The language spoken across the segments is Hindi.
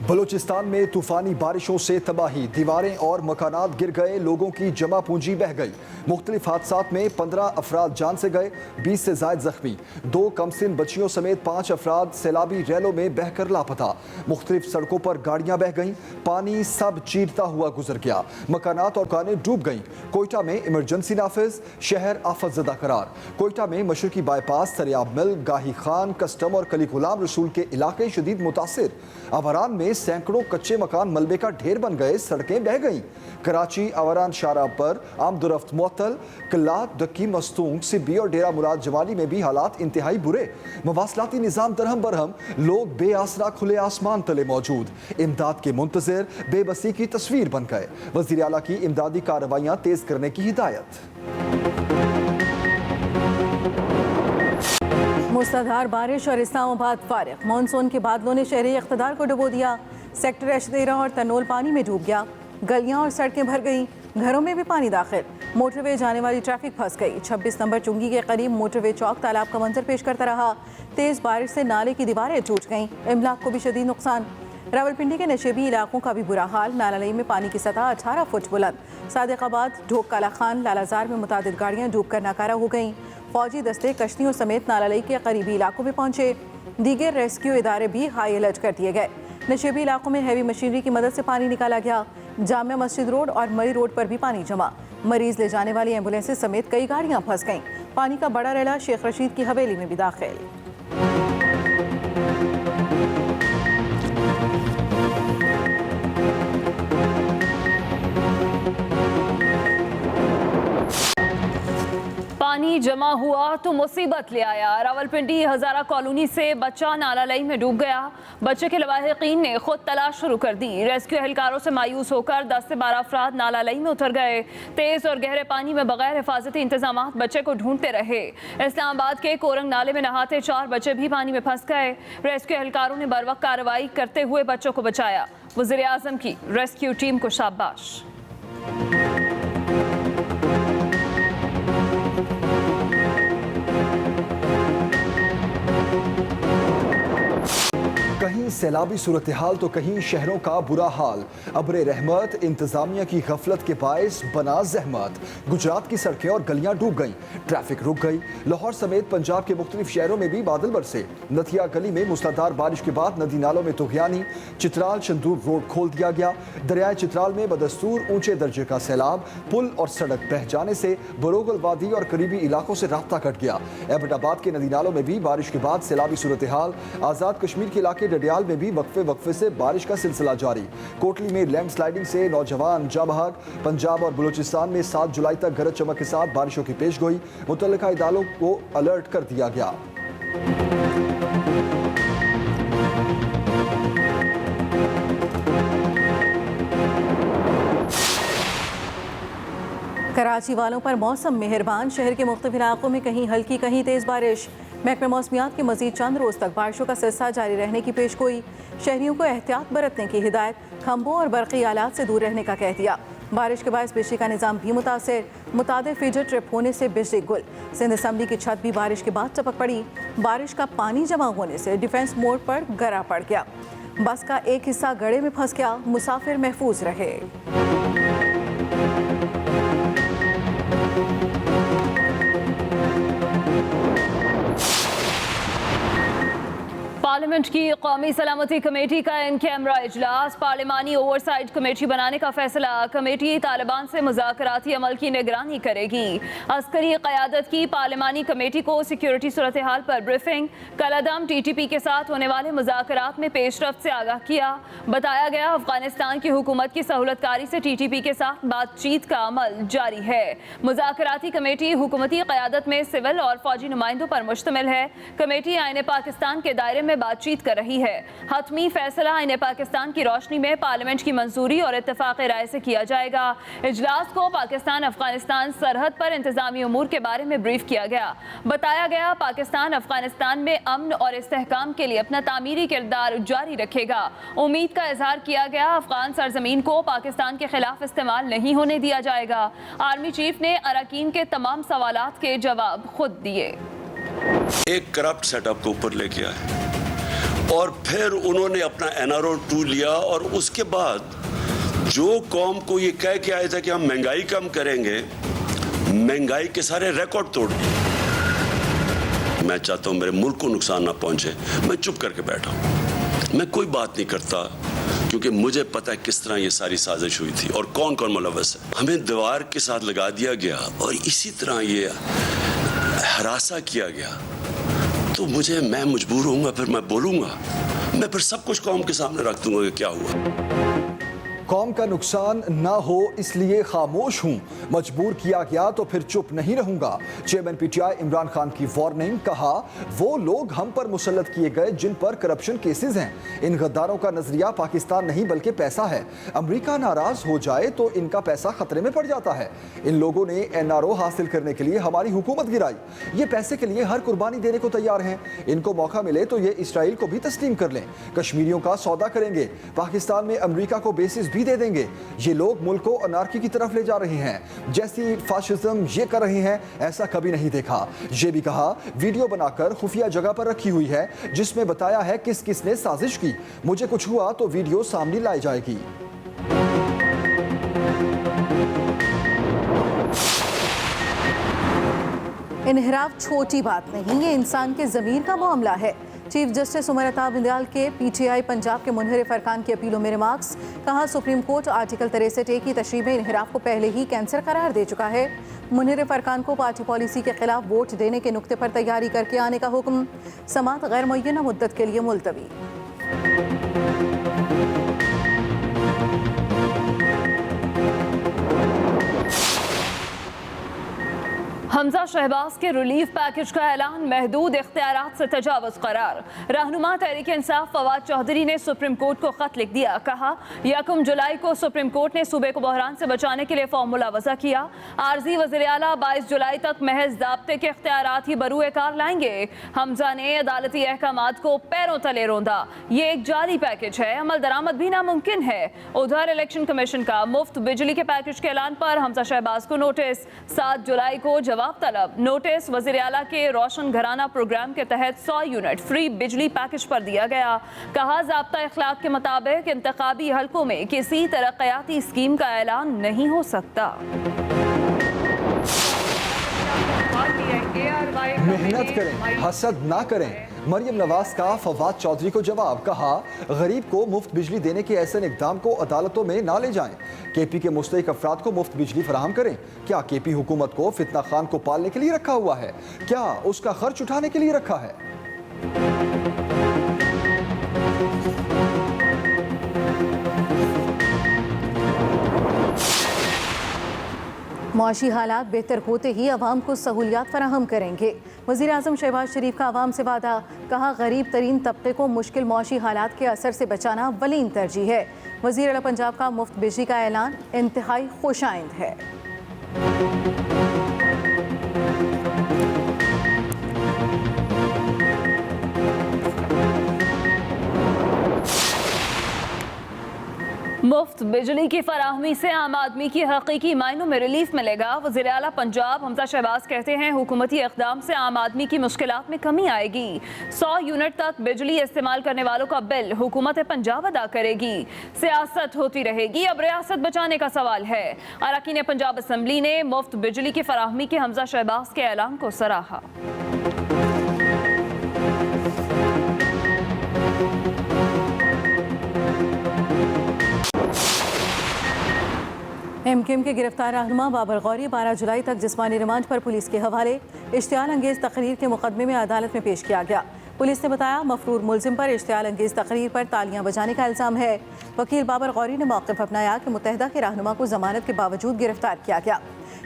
बलूचिस्तान में तूफानी बारिशों से तबाही, दीवारें और मकानात गिर गए, लोगों की जमा पूंजी बह गई। मुख्तलिफ हादसात में 15 अफराद जान से गए, 20 से जायद जख्मी। 2 कमसिन बच्चियों समेत 5 अफराद सैलाबी रैलों में बहकर लापता। मुख्तलिफ सड़कों पर गाड़ियां बह गईं, पानी सब चीरता हुआ गुजर गया, मकानात और दुकानें डूब गईं। कोयटा में इमरजेंसी नाफिज, शहर आफतजदा करार। कोयटा में मशरकी बाईपास, सरियाब मिल, गाही खान, कस्टम और कली गुलाम रसूल के इलाके शदीद मुतासिर। अवरान में सैकड़ों कच्चे मकान मलबे का ढेर बन गए, सड़कें बह गईं। कराची अवरान शाहरा पर आमदोरफ्त मुअत्तल, किल्लात, डक्की, मस्तूंग, सिब्बी और डेरा मुराद जमाली में भी हालात इंतहाई बुरे। मवासलाती निज़ाम दरहम बरहम, लोग बेआसरा खुले आसमान तले मौजूद। इमदाद के मुंतज़िर बेबसी की तस्वीर बन गए। वज़ीर आला की इमदादी कार्रवाइयाँ तेज करने की हिदायत। मूसलाधार बारिश और इस्लामाबाद फारिग। मानसून के बादलों ने शहरी इक़्तिदार को डुबो दिया। सेक्टर अशदेरा और तनोल पानी में डूब गया। गलियां और सड़कें भर गईं, घरों में भी पानी दाखिल। मोटरवे जाने वाली ट्रैफिक फंस गई। 26 नंबर चुंगी के करीब मोटरवे चौक तालाब का मंजर पेश करता रहा। तेज़ बारिश से नाले की दीवारें टूट गईं, इमलाक को भी शदीद नुकसान। रावलपिंडी के नशेबी इलाकों का भी बुरा हाल। नालालई में पानी की सतह 18 फुट बुलंद। सादिकाबाद, ढोक काला खान, लालाजार में मुतादिद गाड़ियाँ डूब कर नाकारा हो गईं। फौजी दस्ते कश्तियों समेत नालालई के करीबी इलाकों में पहुंचे। दीगर रेस्क्यू इदारे भी हाई अलर्ट कर दिए गए। नशेबी इलाकों में हैवी मशीनरी की मदद से पानी निकाला गया। जामिया मस्जिद रोड और मरी रोड पर भी पानी जमा। मरीज ले जाने वाली एम्बुलेंसेज समेत कई गाड़ियां फंस गईं। पानी का बड़ा रेला शेख रशीद की हवेली में भी दाखिल। पानी जमा हुआ तो मुसीबत ले आया। रावलपिंडी हजारा कॉलोनी से बच्चा नालालई में डूब गया। बच्चे के लवाहिकीन ने खुद तलाश शुरू कर दी। रेस्क्यू एहलकारों से मायूस होकर 10 से 12 अफराद नालालई में उतर गए। तेज और गहरे पानी में बगैर हिफाजती इंतजाम बच्चे को ढूंढते रहे। इस्लामाबाद के कोरंग नाले में नहाते 4 बच्चे भी पानी में फंस गए। रेस्क्यू एहलकारों ने बरवक्त कार्रवाई करते हुए बच्चों को बचाया। वज़ीर आज़म की रेस्क्यू टीम को शाबाश। कहीं सैलाबी सूरत हाल तो कहीं शहरों का बुरा हाल। अब्रे रहमत, इंतजामिया की गफलत के बायस बना जहमत। गुजरात की सड़कें और गलियां डूब गईं, ट्रैफिक रुक गई। लाहौर समेत पंजाब के मुख्तलिफ शहरों में भी बादल बरसे। नथिया गली में मूसलाधार बारिश के बाद नदी नालों में तुगयानी। चित्राल शंदूर रोड खोल दिया गया। दरियाए चित्राल में बदस्तूर ऊंचे दर्जे का सैलाब, पुल और सड़क बह जाने से बरोगल वादी और करीबी इलाकों से राब्ता कट गया। एबटाबाद के नदी नालों में भी बारिश के बाद सैलाबी सूरत हाल। आज़ाद कश्मीर के इलाके डडियाल में भी वक्फे से बारिश का सिलसिला जारी। कोटली में लैंडस्लाइडिंग से नौजवान जाबहाक। पंजाब और बलूचिस्तान में 7 जुलाई तक गरज चमक के साथ बारिशों की पेशगोई। मुतल्लिका इदारों को अलर्ट कर दिया गया। कराची वालों पर मौसम मेहरबान। शहर के मुख्तलिफ इलाकों में कहीं हल्की कहीं तेज़ बारिश। महकमे मौसमियात की मजीद चंद रोज़ तक बारिशों का सिलसिला जारी रहने की पेशगोई। शहरियों को एहतियात बरतने की हिदायत। खंभों और बरक़ी आलात से दूर रहने का कह दिया। बारिश के बायस बिजली का निज़ाम भी मुतासिर। मुतादिर फीडर ट्रिप होने से बिजली गुल। सिंध असम्बली की छत भी बारिश के बाद चपक पड़ी। बारिश का पानी जमा होने से डिफेंस मोड़ पर गरा पड़ गया। बस का एक हिस्सा गड़े में फंस गया, मुसाफिर महफूज रहे। पार्लियामेंट की कौमी सलामती कमेटी का इन कैमरा इजलास। पार्लिमानी ओवरसाइट कमेटी बनाने का फैसला। कमेटी तालिबान से मुज़ाकराती अमल की निगरानी करेगी। अस्करी क़यादत की पार्लिमानी कमेटी को सिक्योरिटी सूरत हाल पर ब्रीफिंग। कलअदम TTP के साथ होने वाले मुज़ाकरात में पेशरफ्त से आगाह किया। बताया गया अफगानिस्तान की हुकूमत की सहूलतकारी से TTP के साथ बातचीत का अमल जारी है। मुज़ाकराती कमेटी हुकूमती क़यादत में सिविल और फौजी नुमाइंदों पर मुश्तमिल है। कमेटी आईन पाकिस्तान के दायरे में बातचीत कर रही है। हतमी फैसला आईन पाकिस्तान की रोशनी में पार्लियामेंट की मंजूरी और इत्तेफाक राय से किया जाएगा। इजलास को पाकिस्तान अफगानिस्तान सरहद पर इंतजामी उमूर के बारे में ब्रीफ किया गया। बताया गया पाकिस्तान अफगानिस्तान में अमन और इस्तेहकाम के लिए अपना तामीरी किरदार जारी रखेगा। उम्मीद का इजहार किया गया अफगान सरजमीन को पाकिस्तान के खिलाफ इस्तेमाल नहीं होने दिया जाएगा। आर्मी चीफ ने अरकान के तमाम सवालात के जवाब खुद दिए। एक करप्ट सेटअप को ऊपर लेके आए और फिर उन्होंने अपना NRO 2 लिया और उसके बाद जो कौम को ये कह के आया था कि हम महंगाई कम करेंगे, महंगाई के सारे रिकॉर्ड तोड़ दिए। मैं चाहता हूं मेरे मुल्क को नुकसान ना पहुंचे, मैं चुप करके बैठा हूं, मैं कोई बात नहीं करता, क्योंकि मुझे पता है किस तरह ये सारी साजिश हुई थी और कौन कौन मुलव्वस है। हमें दीवार के साथ लगा दिया गया और इसी तरह ये हरासा किया गया, तो मैं मजबूर होऊंगा, फिर मैं बोलूंगा, मैं फिर सब कुछ कौम के सामने रख दूंगा कि क्या हुआ। कौम का नुकसान ना हो इसलिए खामोश हूं, मजबूर किया गया तो फिर चुप नहीं रहूंगा। चेयरमैन PTI इमरान खान की वार्निंग, कहा वो लोग हम पर मुसल्लत किए गए जिन पर करप्शन केसेस हैं। इन गद्दारों का नजरिया पाकिस्तान नहीं बल्कि पैसा है। अमेरिका नाराज हो जाए तो इनका पैसा खतरे में पड़ जाता है। इन लोगों ने NRO हासिल करने के लिए हमारी हुकूमत गिराई, ये पैसे के लिए हर कुर्बानी देने को तैयार हैं। इनको मौका मिले तो ये इसराइल को भी तस्लीम कर लें, कश्मीरियों का सौदा करेंगे, पाकिस्तान में अमेरिका को बेसिस भी दे देंगे। ये लोग मुल्क को अनार्की की तरफ ले जा रहे हैं, जैसी फाशिज्म ये कर रहे हैं ऐसा कभी नहीं देखा। ये भी कहा वीडियो बनाकर खुफिया जगह पर रखी हुई है जिसमें बताया है किस किस ने साजिश की। मुझे कुछ हुआ तो वीडियो सामने लाई जाएगी। इनहिराफ छोटी बात नहीं, ये इंसान के ज़मीर का मामला है। चीफ जस्टिस उमर अता बिंदयाल के PTI पंजाब के मुनहरिफ अरकान की अपीलों में रिमार्क्स, कहा सुप्रीम कोर्ट आर्टिकल 63A की तशरीह में इनहिराफ को पहले ही कैंसर करार दे चुका है। मुनहरिफ अरकान को पार्टी पॉलिसी के खिलाफ वोट देने के नुक्ते पर तैयारी करके आने का हुक्म, समात गैर मुअय्यना मुद्दत के लिए मुलतवी। हमजा शहबाज के रिलीफ पैकेज का ऐलान, महदूद इख्तियारात से तजावुज करार। रहनुमा तहरीक इंसाफ फवाद चौधरी ने सुप्रीम कोर्ट को खत लिख दिया, कहा 1 जुलाई को सुप्रीम कोर्ट ने सूबे को बहरान से बचाने के लिए फॉर्मूला वज़ा किया। आर्जी वज़ीर आला 22 जुलाई तक महज ज़ाब्ते के इख्तियारात ही बरूए कार लाएंगे। हमजा ने अदालती अहकामात को पैरों तले रोंदा, ये एक जाली पैकेज है, अमल दरामद भी नामुमकिन है। उधर इलेक्शन कमीशन का मुफ्त बिजली के पैकेज के ऐलान पर हमजा शहबाज को नोटिस, 7 जुलाई को जवाब तलब। नोटिस वज़ीर आला के रोशन घराना प्रोग्राम के तहत 100 यूनिट फ्री बिजली पैकेज पर दिया गया। कहा ज़ाब्ता इखलाक के मुताबिक इंतखाबी हलकों में किसी तरक्याती स्कीम का ऐलान नहीं हो सकता। मेहनत करें, हसद ना करें। मरियम नवाज का फवाद चौधरी को जवाब, कहा गरीब को मुफ्त बिजली देने के ऐसे इक़दाम को अदालतों में ना ले जाएं। KP के मुस्तहिक अफराद को मुफ्त बिजली फराहम करें। क्या KP हुकूमत को फितना खान को पालने के लिए रखा हुआ है? क्या उसका खर्च उठाने के लिए रखा है? मुआशी हालात बेहतर होते ही अवाम को सहूलियात फराहम करेंगे। वज़ीर आज़म शहबाज शरीफ का अवाम से वादा, कहा गरीब तरीन तबके को मुश्किल मुआशी हालात के असर से बचाना वलीन तरजीह है। वज़ीर आला पंजाब का मुफ्त बिजली का ऐलान इंतहाई खुशाइंद है। मुफ्त बिजली की फराहमी से आम आदमी की हकीकी मायनों में रिलीफ मिलेगा। वज़ीर आला पंजाब हमजा शहबाज कहते हैं हुकूमती इक़दाम से आम आदमी की मुश्किलात में कमी आएगी। 100 यूनिट तक बिजली इस्तेमाल करने वालों का बिल हुकूमत पंजाब अदा करेगी। सियासत होती रहेगी, अब रियासत बचाने का सवाल है। अरकान पंजाब असम्बली ने मुफ्त बिजली की फराहमी के हमजा शहबाज के ऐलान को सराहा। MKM के गिरफ्तार रहनुमा बाबर गौरी 12 जुलाई तक जिस्मानी रिमांड पर पुलिस के हवाले। इश्तियाल अंगेज तकरीर के मुकदमे में अदालत में पेश किया गया। पुलिस ने बताया मफरूर मुलजिम पर इश्तियाल अंगेज तकरीर पर तालियां बजाने का इल्ज़ाम है। वकील बाबर गौरी ने मौक़िफ़ अपनाया कि मुत्तहिदा के रहनुमा को जमानत के बावजूद गिरफ्तार किया गया।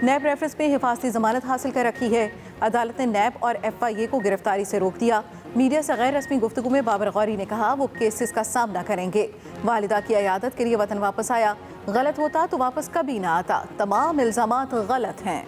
नैब रेफरेंस में हिफाजती जमानत हासिल कर रखी है। अदालत ने नैब और FIA को गिरफ्तारी से रोक दिया। मीडिया से गैर रस्मी गुफ्तगू में बाबर गौरी ने कहा वो केसेस का सामना करेंगे। वालिदा की अयादत के लिए वतन वापस आया, गलत होता तो वापस कभी ना आता, तमाम इल्ज़ामात गलत हैं।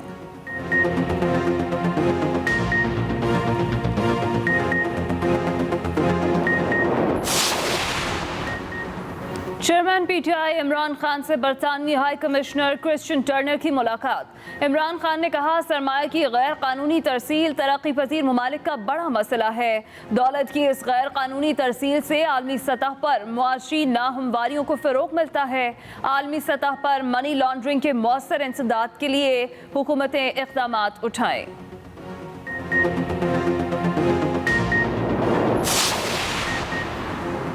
चेयरमैन पीटीआई इमरान खान से बरतानवी हाई कमिश्नर क्रिश्चियन टर्नर की मुलाकात। इमरान खान ने कहा, सरमाया की गैर कानूनी तरसील तरक्की पजीर ममालिक का बड़ा मसला है। दौलत की इस गैर कानूनी तरसील से आलमी सतह पर मुआशी नाहमवारियों को फ़रोग़ मिलता है। आलमी सतह पर मनी लॉन्ड्रिंग के मौसर इंसदाद के लिए हुकूमतें इक़दामात उठाएं।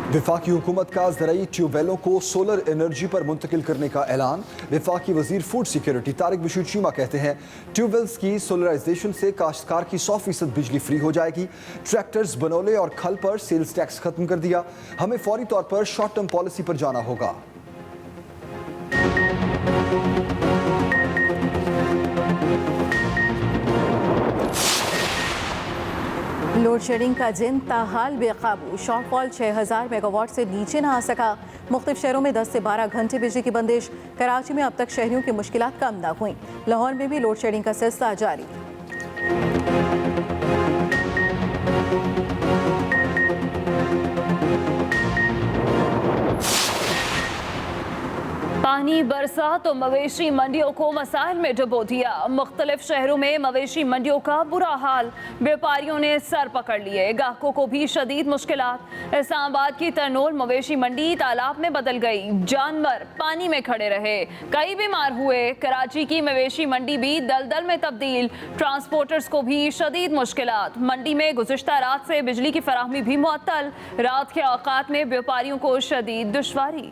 वफाकी हुकूमत का ज़राई ट्यूबवेलों को सोलर एनर्जी पर मुंतकिल करने का ऐलान। वफाकी वजीर फूड सिक्योरिटी तारिक बशीर चीमा कहते हैं, ट्यूबवेल्स की सोलराइजेशन से काश्तकार की 100% बिजली फ्री हो जाएगी। ट्रैक्टर्स, बनोले और खल पर सेल्स टैक्स खत्म कर दिया। हमें फौरी तौर पर शॉर्ट टर्म पॉलिसी पर जाना होगा। लोड शेडिंग का जिन ताहाल बेकाबू। शॉर्टफॉल 6000 मेगावाट से नीचे न आ सका। मुख्तलिफ शहरों में 10 से 12 घंटे बिजली की बंदिश। कराची में अब तक शहरियों की मुश्किलात कम न हुई। लाहौर में भी लोड शेडिंग का सिलसिला जारी। पानी बरसा तो मवेशी मंडियों को मसाइल में डुबो दिया। मुख्तलिफ शहरों में मवेशी मंडियों का बुरा हाल। व्यापारियों ने सर पकड़ लिए, गाहकों को भी शदीद मुश्किलात। इस्लामाबाद की तरनोल मवेशी मंडी तालाब में बदल गई। जानवर पानी में खड़े रहे, कई बीमार हुए। कराची की मवेशी मंडी भी दलदल में तब्दील। ट्रांसपोर्टर्स को भी शदीद मुश्किलात। मंडी में गुज़िश्ता रात से बिजली की फराहमी भी मुअत्तल। रात के औकात में व्यापारियों को शदीद दुश्वारी।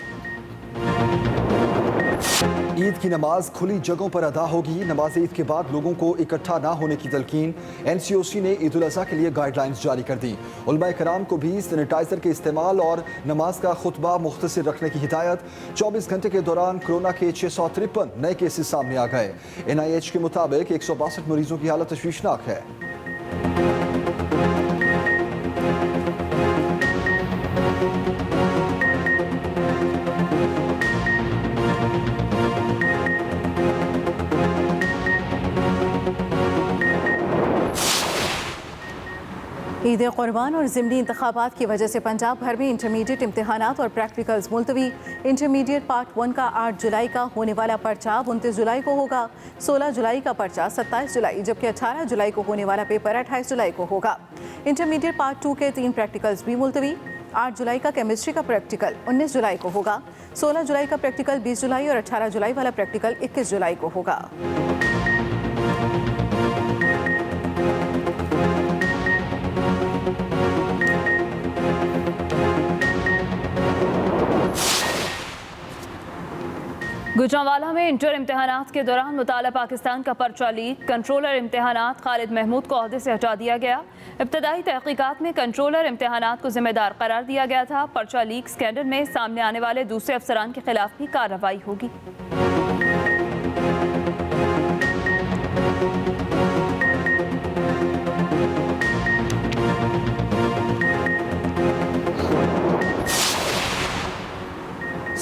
ईद की नमाज खुली जगहों पर अदा होगी। नमाज ईद के बाद लोगों को इकट्ठा ना होने की तलकीन। NCOC ने ईद उल अज़हा के लिए गाइडलाइंस जारी कर दी। उलमाए कराम को भी सैनिटाइजर के इस्तेमाल और नमाज का खुतबा मुख्तसर रखने की हिदायत। 24 घंटे के दौरान कोरोना के 653 नए केसेस सामने आ गए। NIH के मुताबिक 162 मरीजों की हालत तशवीशनाक है। ईद कुर्बान और ज़िमनी इंतखाबात की वजह से पंजाब भर में इंटरमीडिएट इम्तहानात और प्रैक्टिकल्स मुलतवी। इंटरमीडिएट पार्ट 1 का 8 जुलाई का होने वाला पर्चा 29 जुलाई को होगा। 16 जुलाई का पर्चा 27 जुलाई, जबकि 18 जुलाई को होने वाला पेपर 28 जुलाई को होगा। इंटरमीडिएट पार्ट 2 के 3 प्रैक्टिकल्स भी मुलतवी। 8 जुलाई का केमिस्ट्री का प्रैक्टिकल 19 जुलाई को होगा। 16 जुलाई का प्रैक्टिकल 20 जुलाई और 18 जुलाई वाला प्रैक्टिकल 21 जुलाई को होगा। गुजरांवाला में इंटर इम्तहानात के दौरान मुताला पाकिस्तान का पर्चा लीक। कंट्रोलर इम्तहानात खालिद महमूद को ओहदे से हटा दिया गया। इब्तदाई तहकीकात में कंट्रोलर इम्तहानात को जिम्मेदार करार दिया गया था। पर्चा लीक स्कैंडल में सामने आने वाले दूसरे अफसरान के खिलाफ भी कार्रवाई होगी।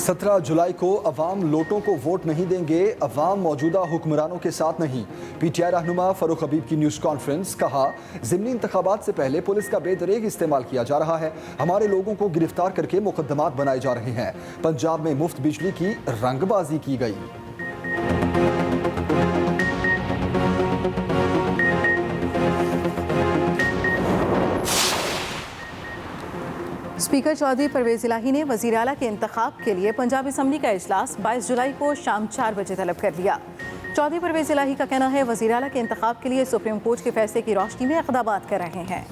सत्रह जुलाई को अवाम लोटों को वोट नहीं देंगे, अवाम मौजूदा हुक्मरानों के साथ नहीं। PTI रहनुमा फरूख हबीब की न्यूज़ कॉन्फ्रेंस। कहा, ज़िमनी इंतखाबात से पहले पुलिस का बेदरेग इस्तेमाल किया जा रहा है। हमारे लोगों को गिरफ्तार करके मुकदमात बनाए जा रहे हैं। पंजाब में मुफ्त बिजली की रंगबाजी की गई। स्पीकर चौधरी परवेज इलाही ने वज़ीर आला के इंतखाब के लिए पंजाब असम्बली का इजलास 22 जुलाई को शाम 4 बजे तलब कर लिया। चौधरी परवेज इलाही का कहना है, वज़ीर आला के इंतखाब के लिए सुप्रीम कोर्ट के फैसले की रोशनी में इक़दामात कर रहे हैं।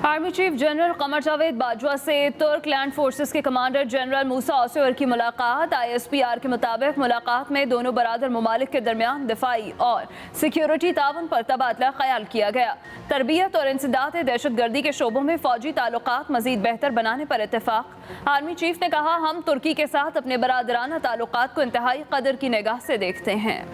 Army chief general Qamar Javed Bajwa से तुर्क लैंड फोर्सेस के कमांडर जनरल मूसा ओसोर की मुलाकात। ISPR के मुताबिक मुलाकात में दोनों बरादर ममालिक के दरमियान दिफाई और सिक्योरिटी ताउन पर तबादला ख्याल किया गया। तरबियत और इंसदाद दहशत गर्दी के शोबों में फौजी ताल्लुकात मजीद बेहतर बनाने पर इत्तेफाक। आर्मी चीफ ने कहा, हम तुर्की के साथ अपने बरादराना ताल्लुकात को इंतहाई कदर की निगाह से देखते हैं।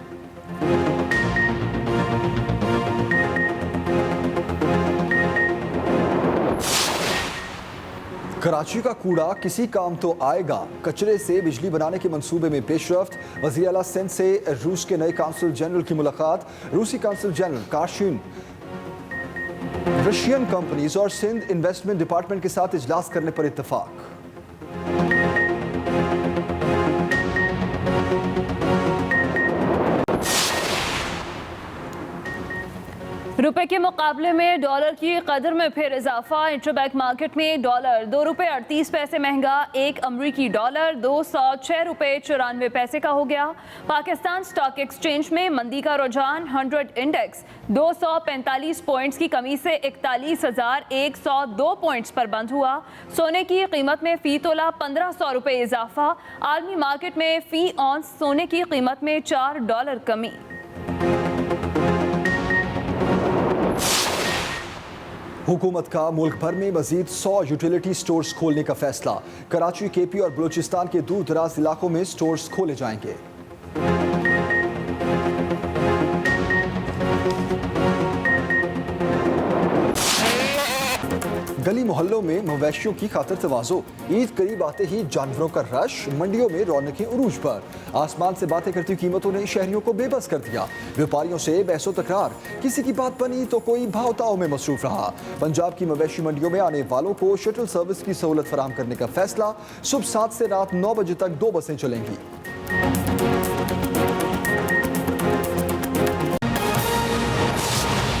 कराची का कूड़ा किसी काम तो आएगा, कचरे से बिजली बनाने के मंसूबे में पेशरफ्त। वज़ीर आला सिंध से रूस के नए काउंसिल जनरल की मुलाकात। रूसी council general Kashin Russian companies और सिंध इन्वेस्टमेंट डिपार्टमेंट के साथ इजलास करने पर इत्तेफाक। रुपए के मुकाबले में डॉलर की कदर में फिर इजाफा। इंटरबैंक मार्केट में डॉलर 2 रुपये 38 पैसे महंगा, एक अमरीकी डॉलर 206 रुपये 94 पैसे का हो गया। पाकिस्तान स्टॉक एक्सचेंज में मंदी का रुझान। 100 इंडेक्स 245 पॉइंट्स की कमी से 41,102 पॉइंट्स पर बंद हुआ। सोने की कीमत में फी तोला 1500 रुपये इजाफा। आलमी मार्केट में फी ऑन्स सोने की कीमत में $4 कमी। हुकूमत का मुल्क भर में मजीद 100 यूटिलिटी स्टोर्स खोलने का फैसला। कराची, केपी और बलूचिस्तान के दूर दराज इलाकों में स्टोर्स खोले जाएंगे। गली मोहल्लों में मवेशियों की खातिर तवाज़ो। ईद करीब आते ही जानवरों का रश, मंडियों में रौनकें उरूज पर। आसमान से बातें करती कीमतों ने शहरियों को बेबस कर दिया। व्यापारियों से बहसो तकरार, किसी की बात बनी तो कोई भावताओं में मसरूफ रहा। पंजाब की मवेशी मंडियों में आने वालों को शटल सर्विस की सहूलत फराहम करने का फैसला। सुबह 7 से रात 9 बजे तक 2 बसें चलेंगी।